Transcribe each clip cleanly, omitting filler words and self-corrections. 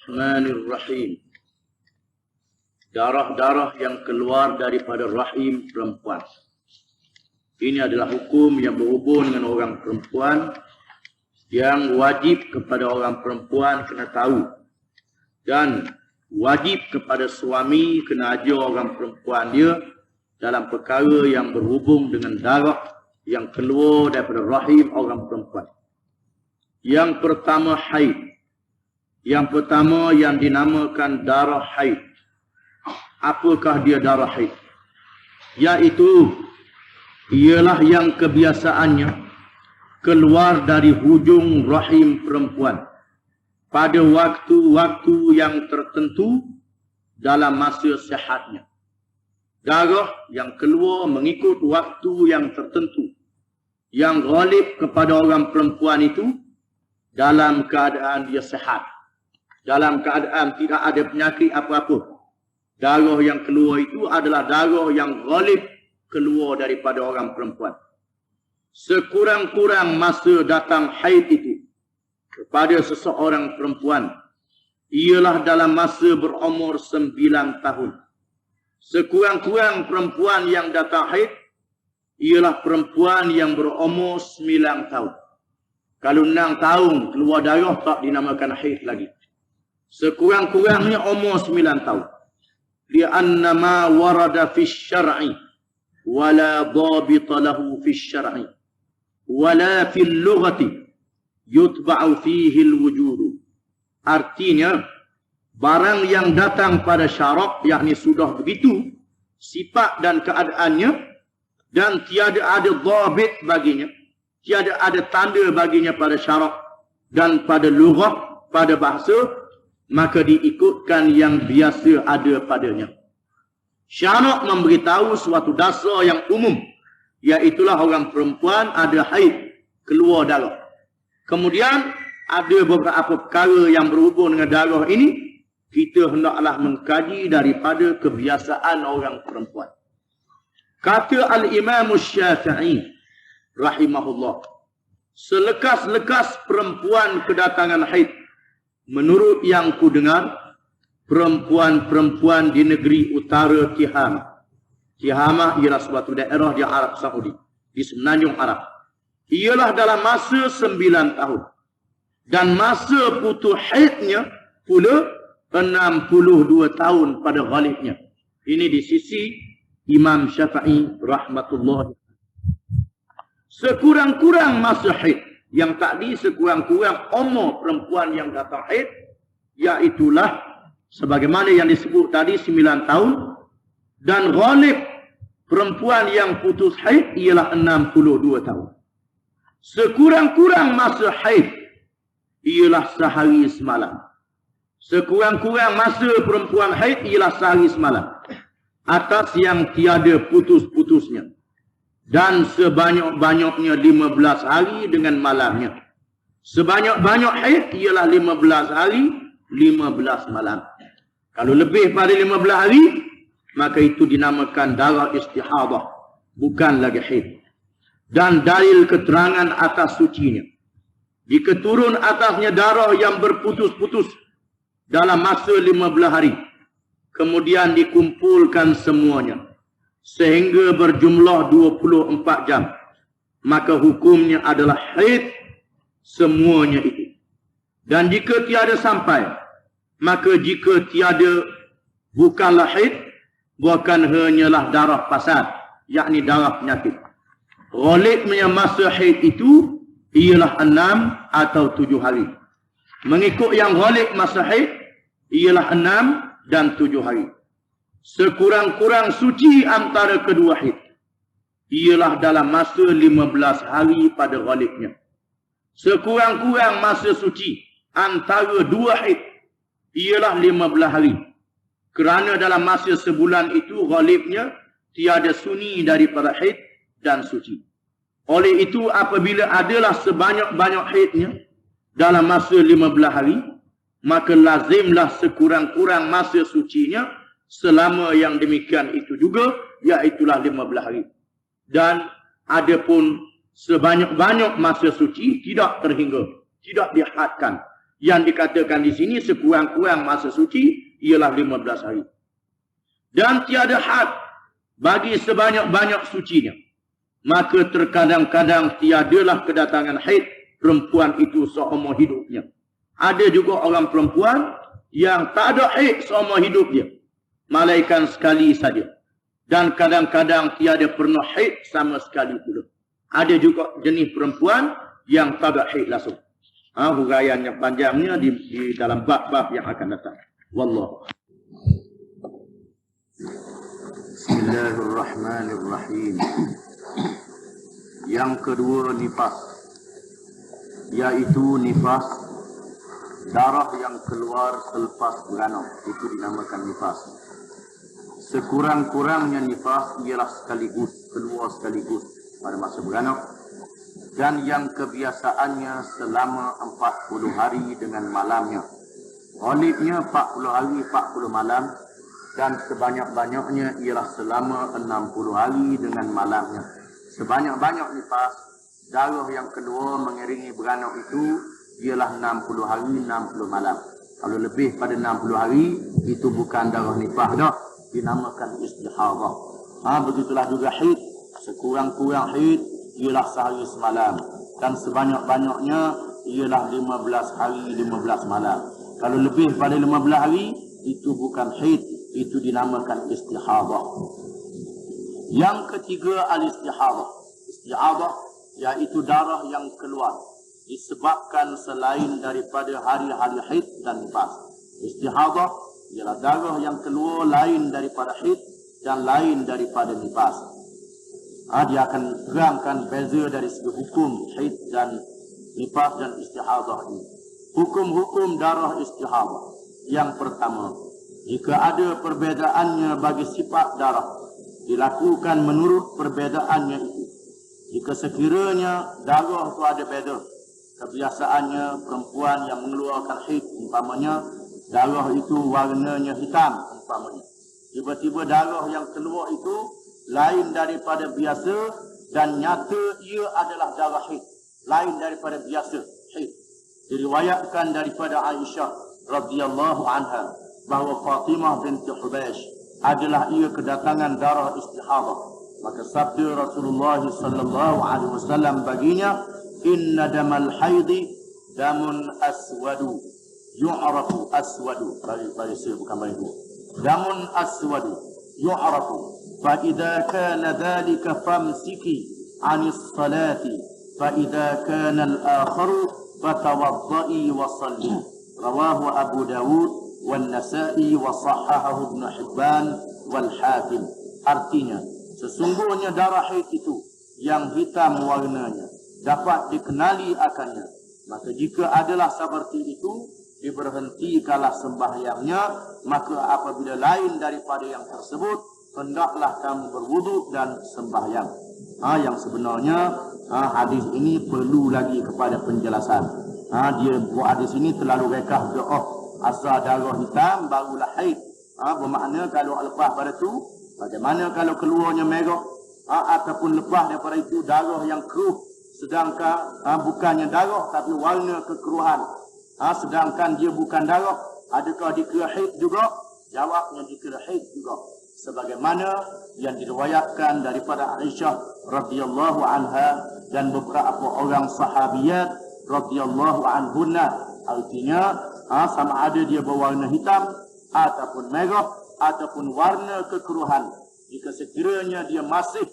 Bismillahirrahmanirrahim. Darah-darah yang keluar daripada rahim perempuan. Ini adalah hukum yang berhubung dengan orang perempuan, yang wajib kepada orang perempuan kena tahu. Dan wajib kepada suami kena ajar orang perempuan dia dalam perkara yang berhubung dengan darah yang keluar daripada rahim orang perempuan. Yang pertama, haid. Yang pertama yang dinamakan darah haid. Apakah dia darah haid? Iaitu ialah yang kebiasaannya keluar dari hujung rahim perempuan pada waktu-waktu yang tertentu dalam masa sihatnya. Darah yang keluar mengikut waktu yang tertentu, yang ghalib kepada orang perempuan itu dalam keadaan dia sihat, dalam keadaan tidak ada penyakit apa-apa. Darah yang keluar itu adalah darah yang ghalib keluar daripada orang perempuan. Sekurang-kurang masa datang haid itu kepada seseorang perempuan ialah dalam masa berumur 9 tahun. Sekurang-kurang perempuan yang datang haid ialah perempuan yang berumur 9 tahun. Kalau 6 tahun keluar darah tak dinamakan haid lagi. Sekurang-kurangnya umur 9 tahun. Lianna ma warada fi syar'i wala dhabita lahu fi syar'i wala fil lughati yutba'u fihi al-wujudu. Artinya barang yang datang pada syarak, yakni sudah begitu sifat dan keadaannya, dan tiada ada dhabit baginya, tiada ada tanda baginya pada syarak dan pada lughah, pada bahasa, maka diikutkan yang biasa ada padanya. Syarak memberitahu suatu dasar yang umum, iaitulah orang perempuan ada haid, keluar darah. Kemudian ada beberapa perkara yang berhubung dengan darah ini, kita hendaklah mengkaji daripada kebiasaan orang perempuan. Kata Al-Imam Syafi'i rahimahullah, selekas-lekas perempuan kedatangan haid, menurut yang ku dengar, perempuan-perempuan di negeri utara Tihamah. Tihamah ialah suatu daerah di Arab Saudi, di semenanjung Arab. Ialah dalam masa 9 tahun. Dan masa putus haidnya pula 62 tahun pada ghalibnya. Ini di sisi Imam Syafi'i rahmatullah. Sekurang-kurang masa haid, yang tadi sekurang-kurang umur perempuan yang datang haid, iaitulah sebagaimana yang disebut tadi 9 tahun, dan ghalib perempuan yang putus haid ialah 62 tahun. Sekurang-kurang masa haid ialah sehari semalam. Sekurang-kurang masa perempuan haid ialah sehari semalam, atas yang tiada putus-putusnya. Dan sebanyak-banyaknya 15 hari dengan malamnya. Sebanyak-banyak haid ialah 15 hari, 15 malam. Kalau lebih pada 15 hari, maka itu dinamakan darah istihadah, bukan lagi haid. Dan dalil keterangan atas sucinya, jika turun atasnya darah yang berputus-putus dalam masa 15 hari, kemudian dikumpulkan semuanya sehingga berjumlah 24 jam, maka hukumnya adalah haid semuanya itu. Dan jika tiada sampai, maka jika tiada bukanlah haid, bukan hanyalah darah fasad, yakni darah penyakit. Ghalibnya masa haid itu ialah 6 atau 7 hari. Mengikut yang ghalib masa haid ialah 6 dan 7 hari. Sekurang-kurang suci antara kedua haid ialah dalam masa 15 hari pada ghalibnya. Sekurang-kurang masa suci antara dua haid ialah 15 hari. Kerana dalam masa sebulan itu ghalibnya tiada sunyi daripada haid dan suci. Oleh itu apabila adalah sebanyak-banyak haidnya dalam masa 15 hari, maka lazimlah sekurang-kurang masa sucinya selama yang demikian itu juga, iaitulah 15 hari. Dan adapun sebanyak-banyak masa suci tidak terhingga, tidak dihadkan, Yang dikatakan di sini sekurang-kurang masa suci ialah 15 hari. Dan tiada had bagi sebanyak-banyak sucinya. Maka terkadang-kadang tiadalah kedatangan haid perempuan itu seumur hidupnya. Ada juga orang perempuan yang tak ada haid seumur hidupnya, melainkan sekali saja. Dan kadang-kadang tiada pernah haid sama sekali pula. Ada juga jenis perempuan yang tak ada haid langsung. Huraian yang panjangnya di dalam bab-bab yang akan datang. Wallahu. Bismillahirrahmanirrahim. Yang kedua nifas, iaitu nifas darah yang keluar selepas beranak, itu dinamakan nifas. Sekurang-kurangnya nifas ialah sekaligus, keluar sekaligus pada masa beranak, dan yang kebiasaannya selama 40 hari dengan malamnya. Ghalibnya 40 hari 40 malam, dan sebanyak-banyaknya ialah selama 60 hari dengan malamnya. Sebanyak-banyak nifas, darah yang kedua mengiringi beranak itu ialah 60 hari 60 malam. Kalau lebih pada 60 hari, itu bukan darah nifas dah, dinamakan istihadah. Begitulah juga haid, sekurang-kurang haid ialah sehari semalam, dan sebanyak-banyaknya ialah 15 hari 15 malam. Kalau lebih pada 15 hari, itu bukan haid, itu dinamakan istihadah. Yang ketiga al-istihadah. Istihadah iaitu darah yang keluar disebabkan selain daripada hari-hari haid dan nifas. Istihadah ialah darah yang keluar lain daripada haid dan lain daripada nifas. Dia akan terangkan beza dari segi hukum haid dan nifas dan istihadah ini. Hukum-hukum darah istihadah. Yang pertama, jika ada perbezaannya bagi sifat darah, dilakukan menurut perbezaannya itu. Jika sekiranya darah itu ada beza, kebiasaannya perempuan yang mengeluarkan haid umpamanya darah itu warnanya hitam umpamanya, tiba-tiba darah yang keluar itu lain daripada biasa dan nyata ia adalah darah haid, lain daripada biasa haid. Diriwayatkan daripada Aisyah radhiyallahu anha bahawa Fatimah binti Hubaysh adalah ia kedatangan darah istihadah. Maka sabda Rasulullah sallallahu alaihi wasallam baginya, inna damal haidi damun aswadu yu'rafu aswadu, bagi saya bukan bagi dua, damun aswadu yu'rafu fa idza kana dhalika famsiki 'anis salati fa idza kana al-akharu fatawaddai wa salli. Rawahu Abu Dawud wal Nasa'i wa sahahahu Ibn Hibban wal Hakim. Artinya, sesungguhnya darah haid itu yang hitam warnanya dapat dikenali akannya. Maka jika adalah seperti itu, diberhentikanlah sembahyangnya. Maka apabila lain daripada yang tersebut, hendaklah kamu berwuduk dan sembahyang. Yang sebenarnya hadis ini perlu lagi kepada penjelasan. Dia buat hadis ini terlalu rekah doa. Asal darah hitam barulah haid. Bermakna kalau lepas pada itu, bagaimana kalau keluarnya merah, ataupun lepas daripada itu darah yang keruh, sedangkan bukannya darah tapi warna kekeruhan, sedangkan dia bukan darah, adakah dikira haid juga? Jawabnya dikira haid juga, sebagaimana yang diriwayatkan daripada Aisyah radhiyallahu anha dan beberapa orang sahabiyat radhiyallahu anhunna. Artinya sama ada dia berwarna hitam ataupun merah ataupun warna kekeruhan, jika sekiranya dia masih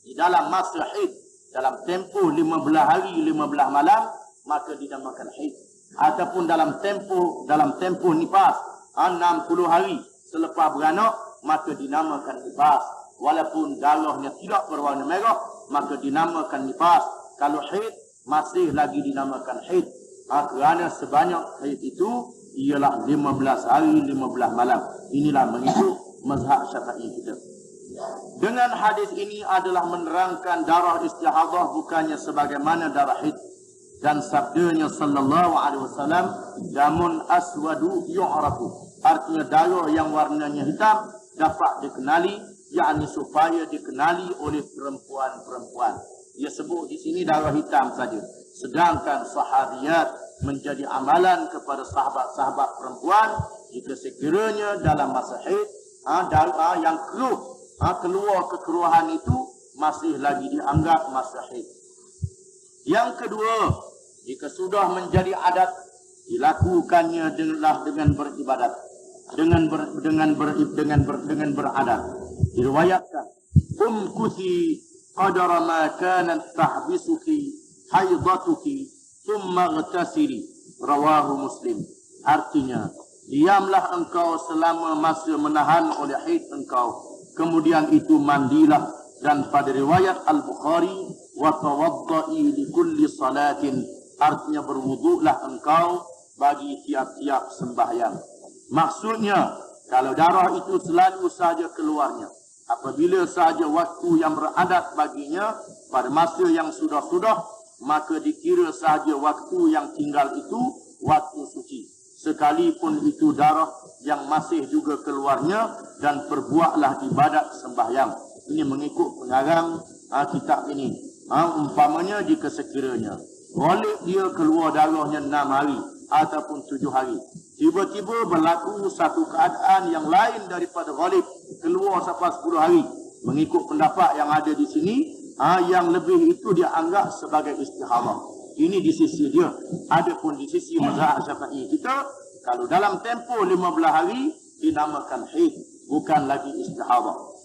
di dalam masa haid dalam tempoh 15 hari 15 malam, maka dinamakan haid. Ataupun dalam tempoh nifas 60 hari selepas beranak, maka dinamakan nifas. Walaupun darahnya tidak berwarna merah, maka dinamakan nifas. Kalau haid masih lagi dinamakan haid. Kerana sebanyak haid itu ialah 15 hari 15 malam. Inilah mengikut mazhab Syafi'i kita. Dengan hadis ini adalah menerangkan darah istihadah bukannya sebagaimana darah haid, dan sabdanya sallallahu alaihi wasallam, damun aswadu yu'rafu, artinya darah yang warnanya hitam dapat dikenali, yakni supaya dikenali oleh perempuan-perempuan. Dia sebut di sini darah hitam saja, sedangkan sahabiyat menjadi amalan kepada sahabat-sahabat perempuan jika sekiranya dalam masa haid yang keluar kekeruhan itu masih lagi dianggap masa haid. Yang kedua, jika sudah menjadi adat, dilakukannya dengan beribadat, dengan beradat. Diriwayatkan, umkuthi qadara ma kanat tahbisuki haidatuki thumma ghtasili, rawahu Muslim. Artinya, diamlah engkau selama masa menahan oleh haid engkau, kemudian itu mandilah. Dan pada riwayat Al-Bukhari, wa tawaddai li kulli salatin, artinya berwuduklah engkau bagi tiap-tiap sembahyang. Maksudnya, kalau darah itu selalu saja keluarnya, apabila saja waktu yang beradat baginya pada masa yang sudah-sudah, maka dikira saja waktu yang tinggal itu waktu suci. Sekalipun itu darah yang masih juga keluarnya, dan perbuatlah ibadat sembahyang. Ini mengikut pengarang kitab ini. Umpamanya jika sekiranya ghalib dia keluar darahnya 6 hari ataupun 7 hari, tiba-tiba berlaku satu keadaan yang lain daripada ghalib, keluar sampai 10 hari. Mengikut pendapat yang ada di sini, yang lebih itu dia anggap sebagai istihadah. Ini di sisi dia. Adapun di sisi mazhab Syafi'i kita, kalau dalam tempoh 15 hari dinamakan haid, bukan lagi istihadah.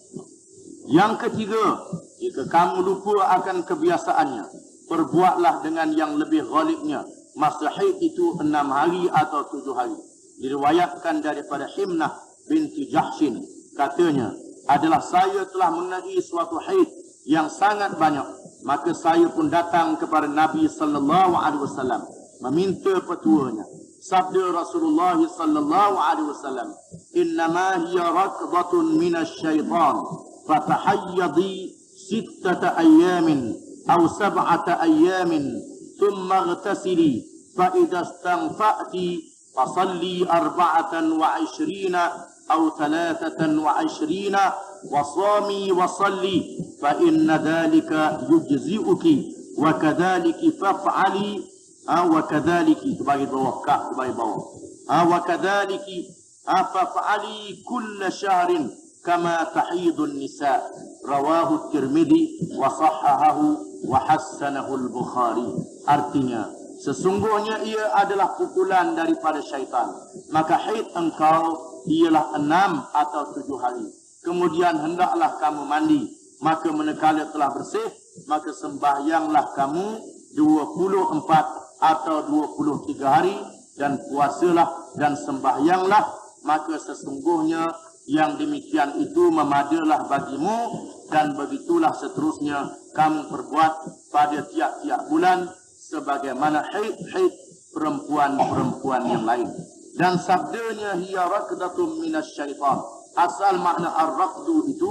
Yang ketiga, jika kamu lupa akan kebiasaannya, perbuatlah dengan yang lebih ghalibnya. Masa haid itu 6 hari atau 7 hari. Diriwayatkan daripada Himnah binti Jahshin, katanya, adalah saya telah mengenai suatu haid yang sangat banyak. Maka saya pun datang kepada Nabi sallallahu alaihi wasallam meminta petuanya. Sabda Rasulullah sallallahu alaihi wasallam, "Innama hiya rakdatun minasyaitan, fatahayyadi 6 ayyamin aw 7 ayyamin, thumma ightasili, fa idza istanfa'ti fasalli 24 aw 23 wa sami wa salli, fa inna dhalika yujzi'uki wa kadzalika faf'ali." Wa kadzalika, itu bagi bawah, kak bagi bawah. Wa kadzalika faf'ali kull syahrin kama tahidun nisa, rawahu Tirmidzi wa sahahahu wa hassanahu al-Bukhari. Artinya, sesungguhnya ia adalah pukulan daripada syaitan. Maka haid engkau ialah 6 atau 7 hari. Kemudian hendaklah kamu mandi. Maka manakala telah bersih, maka sembahyanglah kamu 24 atau 23 hari, dan puasalah dan sembahyanglah. Maka sesungguhnya yang demikian itu memadalah bagimu, dan begitulah seterusnya kamu perbuat pada tiap-tiap bulan sebagaimana haid perempuan-perempuan yang lain. Dan sabdanya hiya rakdatun minasyaitan, asal makna ar-raqdu itu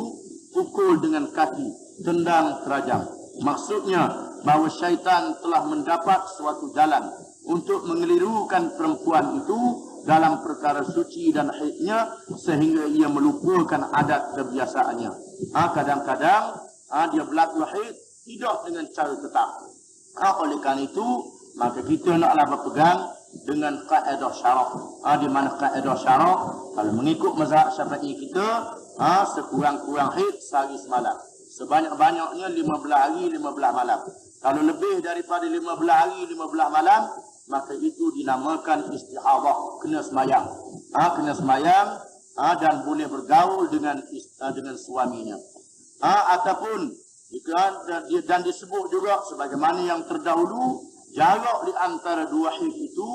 pukul dengan kaki, tendang terajang. Maksudnya bahawa syaitan telah mendapat suatu jalan untuk mengelirukan perempuan itu dalam perkara suci dan haidnya, sehingga ia melupakan adat kebiasaannya. Kadang-kadang dia berlaku haid tidak dengan cara tetap. Oleh kerana itu, maka kita naklah berpegang dengan kaedah syarak. Di mana kaedah syarak, kalau mengikut mazhab Syafi'i kita, sekurang-kurang haid sehari semalam, sebanyak-banyaknya 15 hari 15 malam. Kalau lebih daripada 15 hari 15 malam, maka itu dinamakan istihadah, kena semayang. Kena semayang dan boleh bergaul dengan suaminya. Ataupun dan disebut juga sebagaimana yang terdahulu, jarak di antara 2 haid itu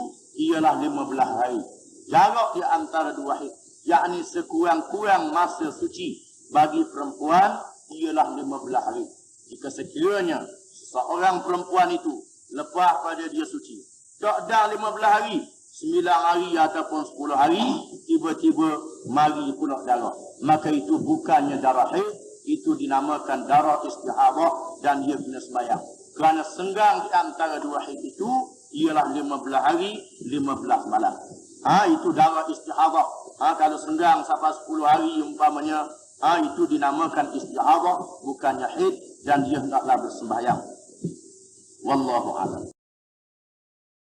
ialah 15 hari. Jarak di antara 2 haid, yakni sekurang-kurang masa suci bagi perempuan ialah 15 hari. Jika sekiranya seorang perempuan itu lepas pada dia suci, tak dah 15 hari, 9 hari ataupun 10 hari, tiba-tiba mari pula darah, maka itu bukannya darah haid, itu dinamakan darah istihadah, dan dia kena sembahyang. Kerana senggang di antara 2 haid itu ialah 15 hari 15 malam. Itu darah istihadah. Kalau senggang sampai 10 hari umpamanya, itu dinamakan istihadah, bukannya haid, dan dia hendaklah bersembahyang. Wallahu a'lam.